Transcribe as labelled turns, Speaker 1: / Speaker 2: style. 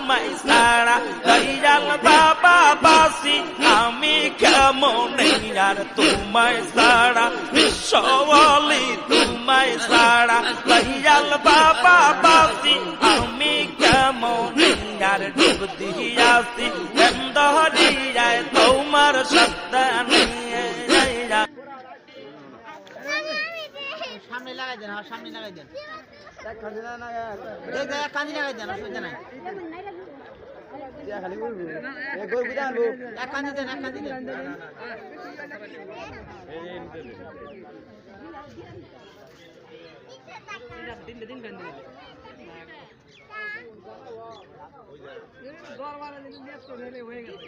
Speaker 1: তোমায় সারা দয়াল বাবা বাসি আমি কেমন আর তোমায় সারা বিশ্বওয়ালি তোমায় সারা দয়াল বাবা বাসি আমি কেমন আর ডুব দিয়াছি দরিয়ায় তোমার শব্দ নিয়ে
Speaker 2: সামনে লাগাই দেন সামনে লাগাই দেন এক কাঁদি লাগাই দেন অসুবিধা নাই এক কাঁদি দেন হয়ে গেছে